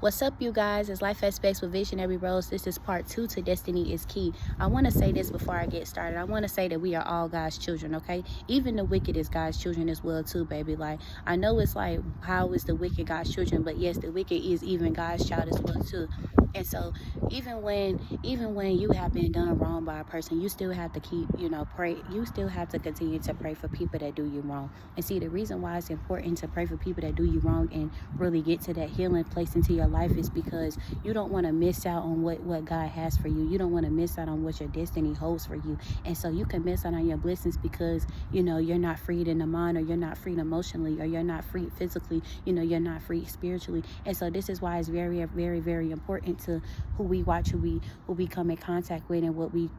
What's up, you guys? It's Life at Space with Visionary Rose. This is part 2 to Destiny is Key. I want to say this before I get started. I want to say that we are all God's children, okay? Even the wicked is God's children as well too, baby. Like, I know it's like, how is the wicked God's children? But yes, the wicked is even God's child as well too. And so even when you have been done wrong by a person, you still have to keep, pray. You still have to continue to pray for people that do you wrong. And see, the reason why it's important to pray for people that do you wrong and really get to that healing place into your life is because you don't want to miss out on what God has for you. You don't want to miss out on what your destiny holds for you. And so you can miss out on your blessings because, you're not freed in the mind, or you're not freed emotionally, or you're not free physically, you're not free spiritually. And so this is why it's very, very, very important to who we watch, who we come in contact with, and what we,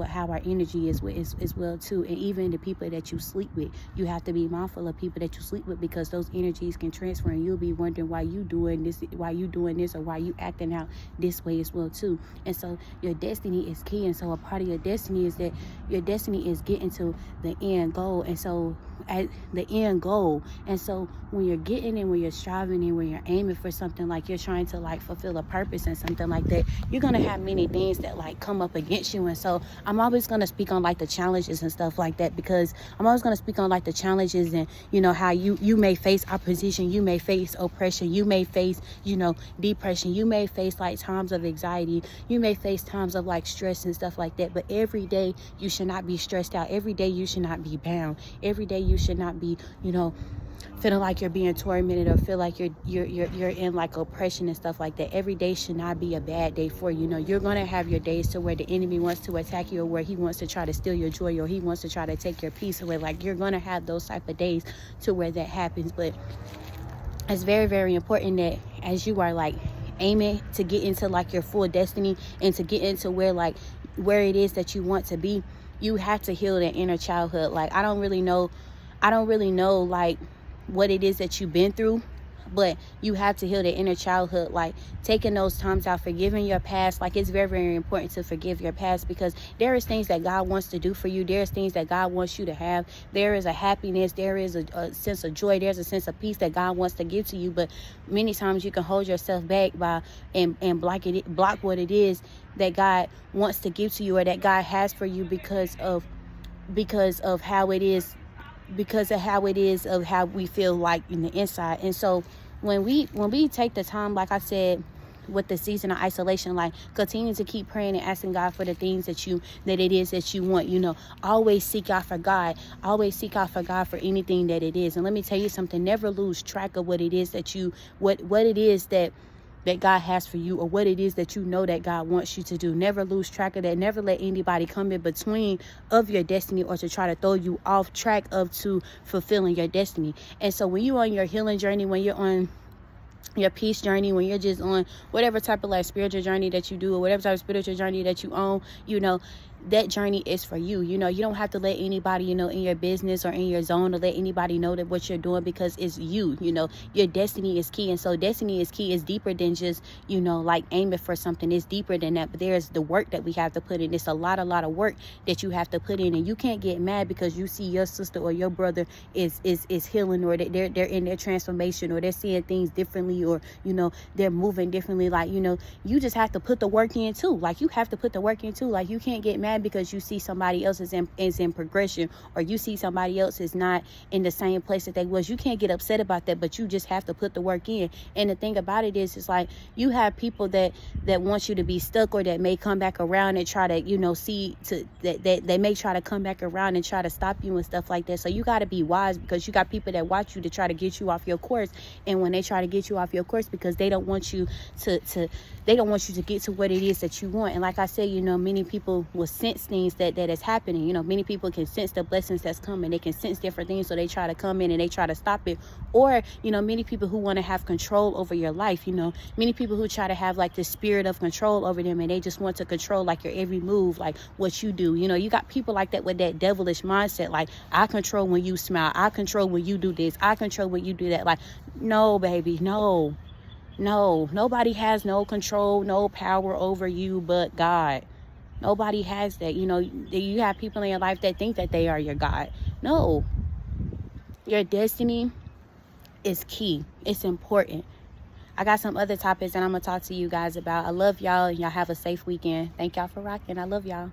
how our energy is with as well too. And even the people that you sleep with, you have to be mindful of people that you sleep with, because those energies can transfer, and you'll be wondering why you doing this, or why you acting out this way as well too. And so your destiny is key. And so a part of your destiny is that your destiny is getting to the end goal. And so at the end goal, and so when you're getting in, when you're striving and when you're aiming for something, like you're trying to like fulfill a purpose and something like that, you're gonna have many things that like come up against you. And so I'm always gonna speak on like the challenges and stuff like that, because I'm always gonna speak on like the challenges and how you may face opposition, you may face oppression, you may face depression, you may face like times of anxiety, you may face times of like stress and stuff like that. But every day you should not be stressed out. Every day you should not be bound. Every day you should not be feeling like you're being tormented, or feel like you're in like oppression and stuff like that. Every day should not be a bad day for you. You're gonna have your days to where the enemy wants to attack you, or where he wants to try to steal your joy, or he wants to try to take your peace away. Like, you're gonna have those type of days to where that happens. But it's very, very important that as you are like aiming to get into like your full destiny, and to get into where it is that you want to be, you have to heal that inner childhood. Like, I don't really know like what it is that you've been through, but you have to heal the inner childhood, like taking those times out, forgiving your past. Like, it's very, very important to forgive your past, because there is things that God wants to do for you. There's things that God wants you to have. There is a happiness, there is a sense of joy, there's a sense of peace that God wants to give to you. But many times you can hold yourself back by and block what it is that God wants to give to you, or that God has for you, because of how it is, of how we feel like in the inside. And so when we take the time, like I said, with the season of isolation, like, continue to keep praying and asking God for the things that it is that you want. Always seek out for God. Always seek out for God for anything that it is. And let me tell you something, never lose track of what it is that what it is that God has for you, or what it is that that God wants you to do. Never lose track of that. Never let anybody come in between of your destiny, or to try to throw you off track to fulfilling your destiny. And so when you're on your healing journey, when you're on your peace journey, when you're just on whatever type of like spiritual journey that you do, or whatever type of spiritual journey that you own, that journey is for you. You don't have to let anybody, in your business or in your zone, to let anybody know that what you're doing, because it's you. Your destiny is key. And so destiny is key is deeper than just, like aiming for something. It's deeper than that. But there's the work that we have to put in. It's a lot of work that you have to put in. And you can't get mad because you see your sister or your brother is healing, or they're in their transformation, or they're seeing things differently, or they're moving differently. Like, you just have to put the work in too. Like, you have to put the work in too. Like, you can't get mad because you see somebody else is in progression, or you see somebody else is not in the same place that they was. You can't get upset about that, but you just have to put the work in. And the thing about it is, it's like, you have people that want you to be stuck, or that may come back around and try to see to that they may try to come back around and try to stop you and stuff like that. So you got to be wise, because you got people that watch you to try to get you off your course. And when they try to get you off your course, because they don't want you to get to what it is that you want. And like I said, many people will sense things that is happening. Many people can sense the blessings that's coming. They can sense different things, so they try to come in and they try to stop it. Or many people who want to have control over your life. Many people who try to have like the spirit of control over them, and they just want to control like your every move, like what you do. You got people like that with that devilish mindset, like, I control when you smile, I control when you do this, I control when you do that. Like, no, baby, no, nobody has no control, no power over you but God. Nobody has that. You have people in your life that think that they are your God. No. Your destiny is key. It's important. I got some other topics that I'm going to talk to you guys about. I love y'all, and y'all have a safe weekend. Thank y'all for rocking. I love y'all.